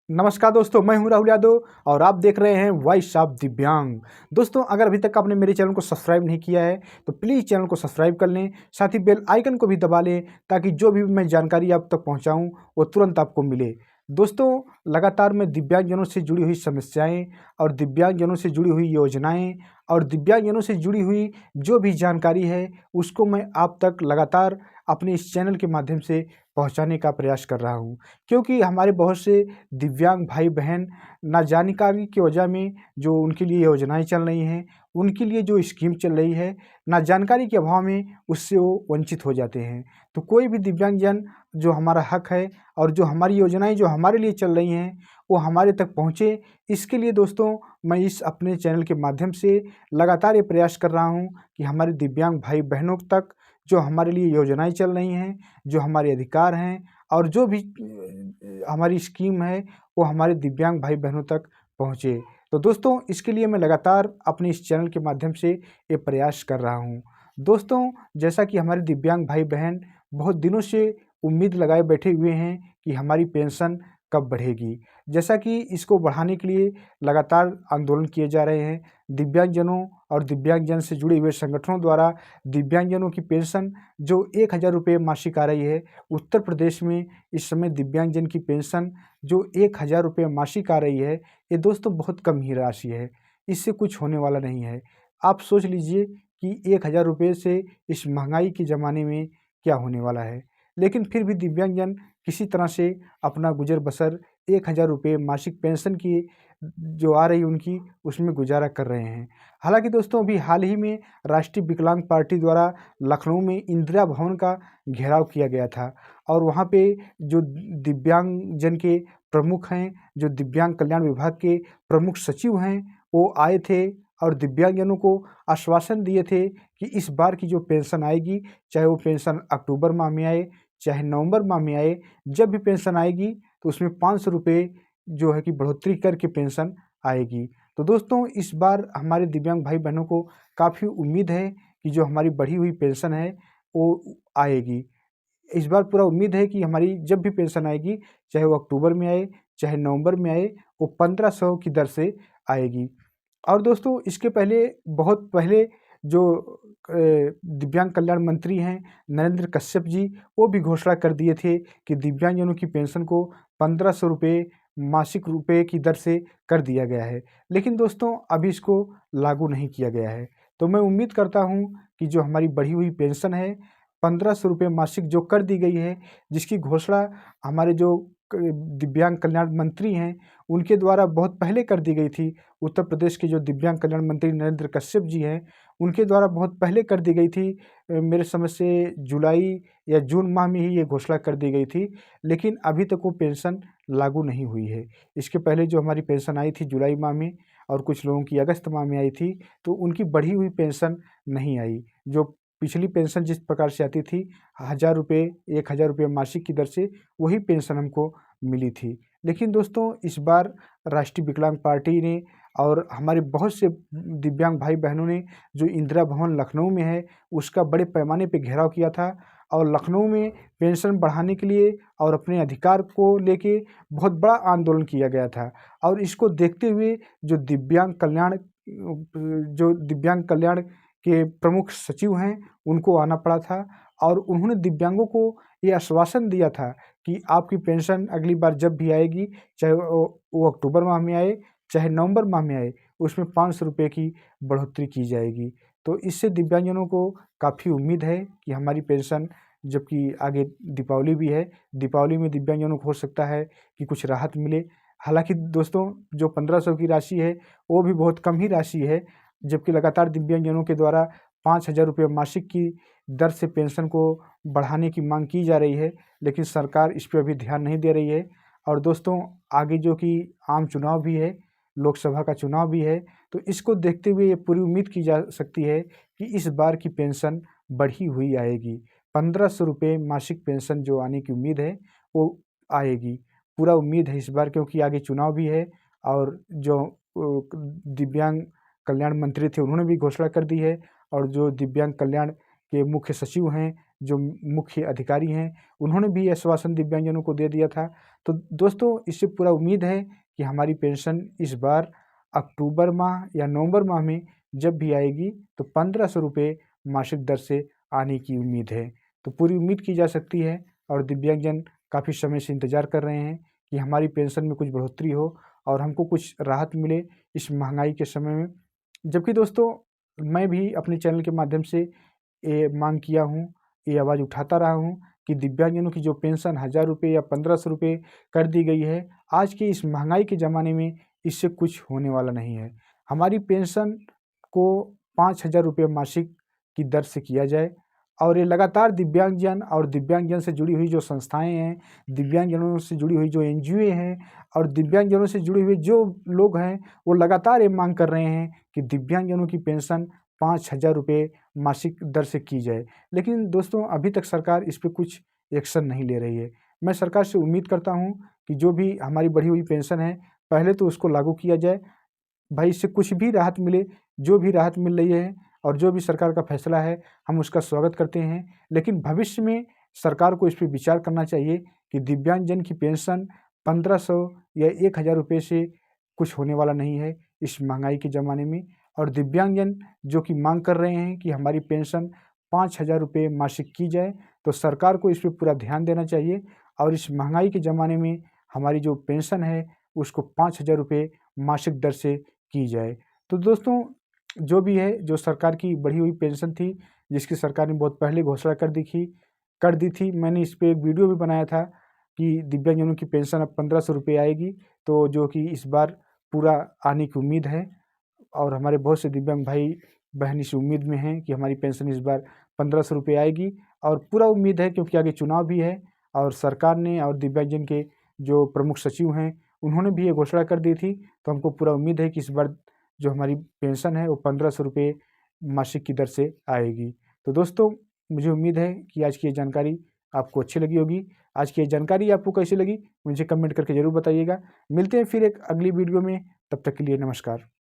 नमस्कार दोस्तों, मैं हूं राहुल यादव और आप देख रहे हैं वॉइस ऑफ दिव्यांग। दोस्तों, अगर अभी तक आपने मेरे चैनल को सब्सक्राइब नहीं किया है तो प्लीज़ चैनल को सब्सक्राइब कर लें, साथ ही बेल आइकन को भी दबा लें ताकि जो भी मैं जानकारी आप तक पहुंचाऊं वो तुरंत आपको मिले। दोस्तों, लगातार मैं दिव्यांगजनों से जुड़ी हुई समस्याएं और दिव्यांगजनों से जुड़ी हुई योजनाएं और दिव्यांगजनों से जुड़ी हुई जो भी जानकारी है उसको मैं आप तक लगातार अपने इस चैनल के माध्यम से पहुंचाने का प्रयास कर रहा हूं, क्योंकि हमारे बहुत से दिव्यांग भाई बहन ना जानकारी की वजह में जो उनके लिए योजनाएं चल रही हैं, उनके लिए जो स्कीम चल रही है, ना जानकारी के अभाव में उससे वो वंचित हो जाते हैं। तो कोई भी दिव्यांगजन जो हमारा हक है और जो हमारी योजनाएं जो हमारे लिए चल रही हैं वो हमारे तक पहुँचे, इसके लिए दोस्तों मैं इस अपने चैनल के माध्यम से लगातार ये प्रयास कर रहा हूँ कि हमारे दिव्यांग भाई बहनों तक जो हमारे लिए योजनाएं चल रही हैं, जो हमारे अधिकार हैं और जो भी हमारी स्कीम है वो हमारे दिव्यांग भाई बहनों तक पहुँचे। तो दोस्तों, इसके लिए मैं लगातार अपने इस चैनल के माध्यम से ये प्रयास कर रहा हूँ। दोस्तों, जैसा कि हमारे दिव्यांग भाई बहन बहुत दिनों से उम्मीद लगाए बैठे हुए हैं कि हमारी पेंशन कब बढ़ेगी। जैसा कि इसको बढ़ाने के लिए लगातार आंदोलन किए जा रहे हैं। दिव्यांगजनों और दिव्यांगजन से जुड़े हुए संगठनों द्वारा दिव्यांगजनों की पेंशन जो 1000 रुपये मासिक आ रही है, उत्तर प्रदेश में इस समय दिव्यांगजन की पेंशन जो 1000 रुपये मासिक आ रही है, ये दोस्तों बहुत कम ही राशि है। इससे कुछ होने वाला नहीं है। आप सोच लीजिए कि 1000 रुपये से इस महंगाई के ज़माने में क्या होने वाला है। लेकिन फिर भी दिव्यांगजन किसी तरह से अपना गुज़र बसर 1000 रुपये मासिक पेंशन की जो आ रही उनकी, उसमें गुज़ारा कर रहे हैं। हालाँकि दोस्तों, अभी हाल ही में राष्ट्रीय विकलांग पार्टी द्वारा लखनऊ में इंदिरा भवन का घेराव किया गया था और वहाँ पे जो दिव्यांगजन के प्रमुख हैं, जो दिव्यांग कल्याण विभाग के प्रमुख सचिव हैं, वो आए थे और दिव्यांगजनों को आश्वासन दिए थे कि इस बार की जो पेंशन आएगी, चाहे वो पेंशन अक्टूबर माह में आए, चाहे नवंबर माह में आए, जब भी पेंशन आएगी तो उसमें 500 रुपये जो है कि बढ़ोतरी करके पेंशन आएगी। तो दोस्तों, इस बार हमारे दिव्यांग भाई बहनों को काफ़ी उम्मीद है कि जो हमारी बढ़ी हुई पेंशन है वो आएगी। इस बार पूरा उम्मीद है कि हमारी जब भी पेंशन आएगी, चाहे वो अक्टूबर में आए, चाहे नवंबर में आए, वो 1500 की दर से आएगी। और दोस्तों, इसके पहले बहुत पहले जो दिव्यांग कल्याण मंत्री हैं नरेंद्र कश्यप जी, वो भी घोषणा कर दिए थे कि दिव्यांगजनों की पेंशन को 1500 रुपये मासिक रुपये की दर से कर दिया गया है। लेकिन दोस्तों, अभी इसको लागू नहीं किया गया है। तो मैं उम्मीद करता हूँ कि जो हमारी बढ़ी हुई पेंशन है 1500 रुपये मासिक जो कर दी गई है, जिसकी घोषणा हमारे जो दिव्यांग कल्याण मंत्री हैं उनके द्वारा बहुत पहले कर दी गई थी। उत्तर प्रदेश के जो दिव्यांग कल्याण मंत्री नरेंद्र कश्यप जी हैं, उनके द्वारा बहुत पहले कर दी गई थी। मेरे समझ से जुलाई या जून माह में ही ये घोषणा कर दी गई थी, लेकिन अभी तक वो पेंशन लागू नहीं हुई है। इसके पहले जो हमारी पेंशन आई थी जुलाई माह में और कुछ लोगों की अगस्त माह में आई थी, तो उनकी बढ़ी हुई पेंशन नहीं आई। जो पिछली पेंशन जिस प्रकार से आती थी 1000 रुपये, 1000 रुपये मासिक की दर से, वही पेंशन हमको मिली थी। लेकिन दोस्तों, इस बार राष्ट्रीय विकलांग पार्टी ने और हमारे बहुत से दिव्यांग भाई बहनों ने जो इंदिरा भवन लखनऊ में है, उसका बड़े पैमाने पे घेराव किया था और लखनऊ में पेंशन बढ़ाने के लिए और अपने अधिकार को लेके बहुत बड़ा आंदोलन किया गया था। और इसको देखते हुए जो दिव्यांग कल्याण के प्रमुख सचिव हैं, उनको आना पड़ा था और उन्होंने दिव्यांगों को ये आश्वासन दिया था कि आपकी पेंशन अगली बार जब भी आएगी, चाहे वो अक्टूबर माह में आए, चाहे नवंबर माह में आए, उसमें 500 रुपये की बढ़ोतरी की जाएगी। तो इससे दिव्यांगजनों को काफ़ी उम्मीद है कि हमारी पेंशन, जबकि आगे दीपावली भी है, दीपावली में दिव्यांगजनों को हो सकता है कि कुछ राहत मिले। हालाँकि दोस्तों, जो 1500 की राशि है, वो भी बहुत कम ही राशि है, जबकि लगातार दिव्यांगजनों के द्वारा 5000 रुपये मासिक की दर से पेंशन को बढ़ाने की मांग की जा रही है, लेकिन सरकार इस पे अभी ध्यान नहीं दे रही है। और दोस्तों, आगे जो कि आम चुनाव भी है, लोकसभा का चुनाव भी है, तो इसको देखते हुए ये पूरी उम्मीद की जा सकती है कि इस बार की पेंशन बढ़ी हुई आएगी। 1500 रुपये मासिक पेंशन जो आने की उम्मीद है, वो आएगी। पूरा उम्मीद है इस बार, क्योंकि आगे चुनाव भी है और जो दिव्यांग कल्याण मंत्री थे, उन्होंने भी घोषणा कर दी है और जो दिव्यांग कल्याण के मुख्य सचिव हैं जो मुख्य अधिकारी हैं उन्होंने भी आश्वासन दिव्यांगजनों को दे दिया था। तो दोस्तों इससे पूरा उम्मीद है कि हमारी पेंशन इस बार अक्टूबर माह या नवंबर माह में जब भी आएगी तो 1500 रुपये मासिक दर से आने की उम्मीद है। तो पूरी उम्मीद की जा सकती है और दिव्यांगजन काफ़ी समय से इंतज़ार कर रहे हैं कि हमारी पेंशन में कुछ बढ़ोतरी हो और हमको कुछ राहत मिले इस महंगाई के समय में। जबकि दोस्तों मैं भी अपने चैनल के माध्यम से ये मांग किया हूँ, ये आवाज़ उठाता रहा हूँ कि दिव्यांगजनों की जो पेंशन 1000 रुपये या 1500 रुपये कर दी गई है, आज के इस महंगाई के ज़माने में इससे कुछ होने वाला नहीं है। हमारी पेंशन को 5000 रुपये मासिक की दर से किया जाए और ये लगातार दिव्यांगजन और दिव्यांगजन से जुड़ी हुई जो संस्थाएँ हैं, दिव्यांगजनों से जुड़ी हुई जो एनजीओ हैं और दिव्यांगजनों से जुड़े हुए जो लोग हैं, वो लगातार ये मांग कर रहे हैं कि दिव्यांगजनों की पेंशन 5000 रुपये मासिक दर से की जाए। लेकिन दोस्तों अभी तक सरकार इस पे कुछ एक्शन नहीं ले रही है। मैं सरकार से उम्मीद करता हूँ कि जो भी हमारी बढ़ी हुई पेंशन है, पहले तो उसको लागू किया जाए। भाई इससे कुछ भी राहत मिले, जो भी राहत मिल रही है और जो भी सरकार का फैसला है, हम उसका स्वागत करते हैं। लेकिन भविष्य में सरकार को इस पे विचार करना चाहिए कि दिव्यांगजन की पेंशन 1500 या 1000 रुपये से कुछ होने वाला नहीं है इस महंगाई के ज़माने में। और दिव्यांगजन जो कि मांग कर रहे हैं कि हमारी पेंशन 5000 रुपये मासिक की जाए, तो सरकार को इस पे पूरा ध्यान देना चाहिए और इस महंगाई के ज़माने में हमारी जो पेंशन है, उसको 5000 रुपये मासिक दर से की जाए। तो दोस्तों जो भी है, जो सरकार की बढ़ी हुई पेंशन थी, जिसकी सरकार ने बहुत पहले घोषणा कर दी थी, मैंने इस पे एक वीडियो भी बनाया था कि दिव्यांगजनों की पेंशन अब 1500 रुपये आएगी, तो जो कि इस बार पूरा आने की उम्मीद है और हमारे बहुत से दिव्यांग भाई-बहन इस उम्मीद में हैं कि हमारी पेंशन इस बार 1500 रुपये आएगी और पूरा उम्मीद है क्योंकि आगे चुनाव भी है और सरकार ने और दिव्यांगजन के जो प्रमुख सचिव हैं, उन्होंने भी ये घोषणा कर दी थी। तो हमको पूरा उम्मीद है कि इस बार जो हमारी पेंशन है वो 1500 रुपये मासिक की दर से आएगी। तो दोस्तों मुझे उम्मीद है कि आज की ये जानकारी आपको अच्छी लगी होगी। आज की ये जानकारी आपको कैसी लगी मुझे कमेंट करके ज़रूर बताइएगा। मिलते हैं फिर एक अगली वीडियो में, तब तक के लिए नमस्कार।